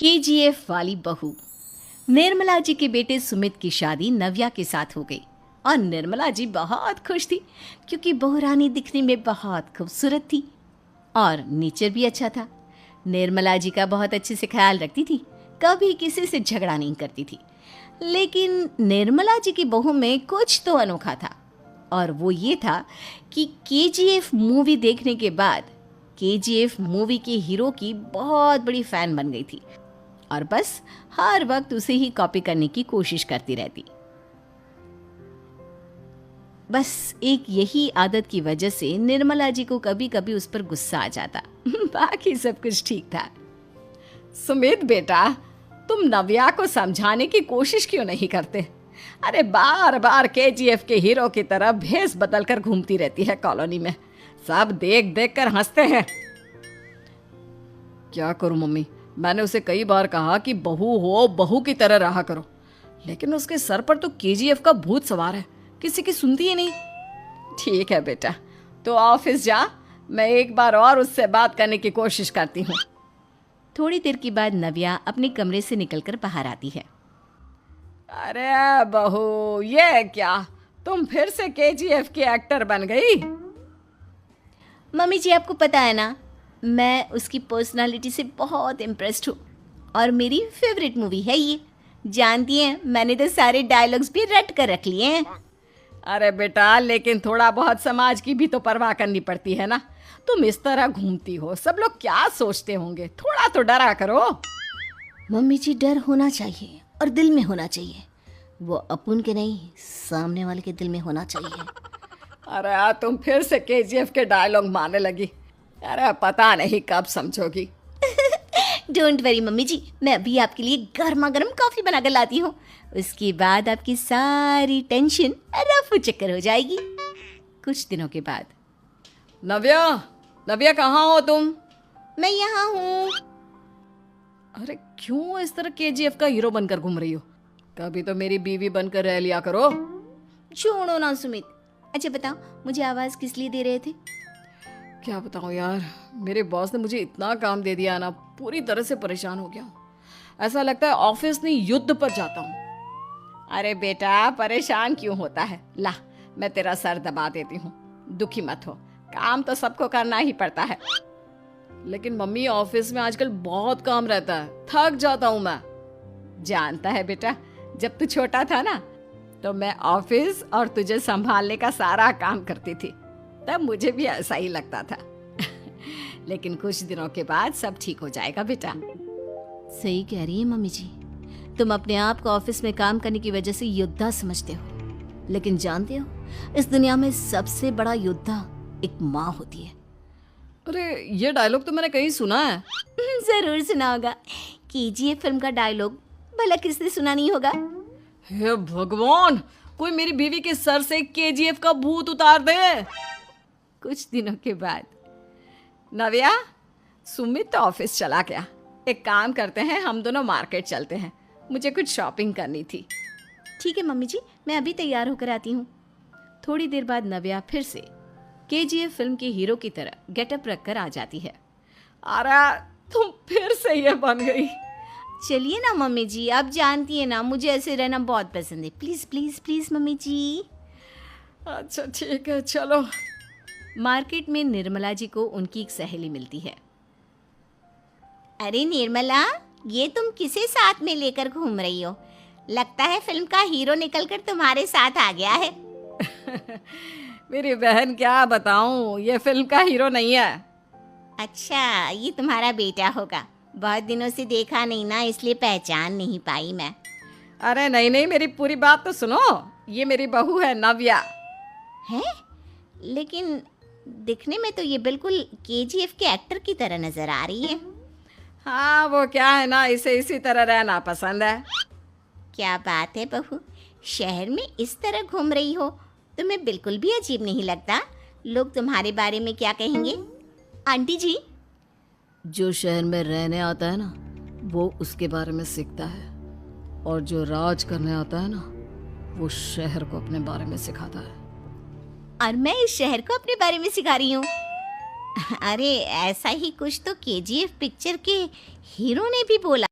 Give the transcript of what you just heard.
KGF वाली बहू। निर्मला जी के बेटे सुमित की शादी नव्या के साथ हो गई और निर्मला जी बहुत खुश थी क्योंकि बहू रानी दिखने में बहुत खूबसूरत थी और नेचर भी अच्छा था। निर्मला जी का बहुत अच्छे से ख्याल रखती थी, कभी किसी से झगड़ा नहीं करती थी। लेकिन निर्मला जी की बहू में कुछ तो अनोखा था और वो ये था कि केजीएफ मूवी देखने के बाद केजीएफ मूवी के हीरो की बहुत बड़ी फैन बन गई थी और बस हर वक्त उसे ही कॉपी करने की कोशिश करती रहती। बस एक यही आदत की वजह से निर्मला जी को कभी कभी उस पर गुस्सा आ जाता। बाकी सब कुछ ठीक था। सुमित बेटा, तुम नव्या को समझाने की कोशिश क्यों नहीं करते? अरे बार बार केजीएफ के हीरो की तरह भेस बदल कर घूमती रहती है कॉलोनी में। सब देख देख कर हंसते हैं। क्या करूं मम्मी, मैंने उसे कई बार कहा कि बहू हो, बहू की तरह रहा करो, लेकिन उसके सर पर तो केजीएफ का भूत सवार है, किसी की सुनती ही नहीं। ठीक है बेटा, तो ऑफिस जा, मैं एक बार और उससे बात करने की कोशिश करती हूँ। थोड़ी देर के बाद नव्या अपने कमरे से निकलकर बाहर आती है। अरे बहू, ये क्या, तुम फिर से केजीएफ की एक्टर बन गई? मम्मी जी, आपको पता है ना, मैं उसकी पर्सनालिटी से बहुत इम्प्रेस्ड हूँ और मेरी फेवरेट मूवी है ये। जानती हैं, मैंने तो सारे डायलॉग्स भी रट कर रख लिए हैं। अरे बेटा, लेकिन थोड़ा बहुत समाज की भी तो परवाह करनी पड़ती है ना। तुम इस तरह घूमती हो, सब लोग क्या सोचते होंगे, थोड़ा तो डरा करो। मम्मी जी, डर होना चाहिए और दिल में होना चाहिए। वो अपन के नहीं, सामने वाले के दिल में होना चाहिए। अरे तुम फिर से केजीएफ के डायलॉग मारने लगी। अरे पता नहीं कब समझोगी। डोंट वरी मम्मी जी, मैं अभी आपके लिए गर्मा गर्म कॉफी बनाकर लाती हूँ। उसके बाद आपकी सारी टेंशन रफू चक्कर हो जाएगी। कुछ दिनों के बाद। नव्या, नव्या कहाँ हो तुम? मैं यहाँ हूँ। अरे क्यों इस तरह केजीएफ का हीरो बनकर घूम रही हो? कभी तो मेरी बीवी बनकर रह लिया करो। छोड़ो ना सुमित। अच्छा बताओ, मुझे आवाज़ किस लिए दे रहे थे? क्या बताऊँ यार, मेरे बॉस ने मुझे इतना काम दे दिया ना, पूरी तरह से परेशान हो गया हूँ। ऐसा लगता है ऑफिस नहीं, युद्ध पर जाता हूँ। अरे बेटा, परेशान क्यों होता है? ला, मैं तेरा सर दबा देती हूँ, दुखी मत हो। काम तो सबको करना ही पड़ता है। लेकिन मम्मी, ऑफिस में आजकल बहुत काम रहता है, थक जाता हूँ मैं। जानता है बेटा, जब तू छोटा था ना, तो मैं ऑफिस और तुझे संभालने का सारा काम करती थी, तब मुझे भी ऐसा ही लगता था। लेकिन कुछ दिनों के बाद सब ठीक हो जाएगा बेटा। सही कह रही है मम्मी जी, तुम अपने आप को ऑफिस में काम करने की वजह से योद्धा समझते हो, लेकिन जानते हो, इस दुनिया में सबसे बड़ा योद्धा एक माँ होती है। अरे ये डायलॉग तो मैंने कहीं सुना है। जरूर सुना होगा। केजीएफ फिल्म का डायलॉग भला किसने सुना नहीं होगा? हे भगवान, कोई मेरी बीवी के सर से केजीएफ का भूत उतार दे। कुछ दिनों के बाद। नव्या, सुमित तो ऑफिस चला गया। एक काम करते हैं, हम दोनों मार्केट चलते हैं, मुझे कुछ शॉपिंग करनी थी। ठीक है मम्मी जी, मैं अभी तैयार होकर आती हूँ। थोड़ी देर बाद नव्या फिर से केजीएफ फिल्म के हीरो की तरह गेटअप रखकर आ जाती है। अरे तुम फिर से ये बन गई। चलिए ना मम्मी जी, आप जानती है ना, मुझे ऐसे रहना बहुत पसंद है। प्लीज प्लीज प्लीज मम्मी जी। अच्छा ठीक है, चलो। मार्केट में निर्मला जी को उनकी एक सहेली मिलती है। अरे निर्मला, ये तुम किसे साथ में लेकर घूम रही हो? लगता है फिल्म का हीरो निकलकर तुम्हारे साथ आ गया है। मेरी बहन, क्या बताऊं, ये फिल्म का हीरो नहीं है। अच्छा, ये तुम्हारा बेटा होगा। बहुत दिनों से देखा नहीं ना, इसलिए पहचान नहीं पाई मैं। अरे नहीं नहीं, मेरी पूरी बात तो सुनो। ये मेरी बहू है नव्या। है? लेकिन दिखने में तो ये बिल्कुल केजीएफ के एक्टर की तरह नजर आ रही है। हाँ, वो क्या है ना, इसे इसी तरह रहना पसंद है। क्या बात है बहू, शहर में इस तरह घूम रही हो, तुम्हें बिल्कुल भी अजीब नहीं लगता? लोग तुम्हारे बारे में क्या कहेंगे? आंटी जी, जो शहर में रहने आता है ना, वो उसके बारे में सीखता है, और जो राज करने आता है ना, वो शहर को अपने बारे में सिखाता है। और मैं इस शहर को अपने बारे में सिखा रही हूँ। अरे ऐसा ही कुछ तो केजीएफ पिक्चर के हीरो ने भी बोला।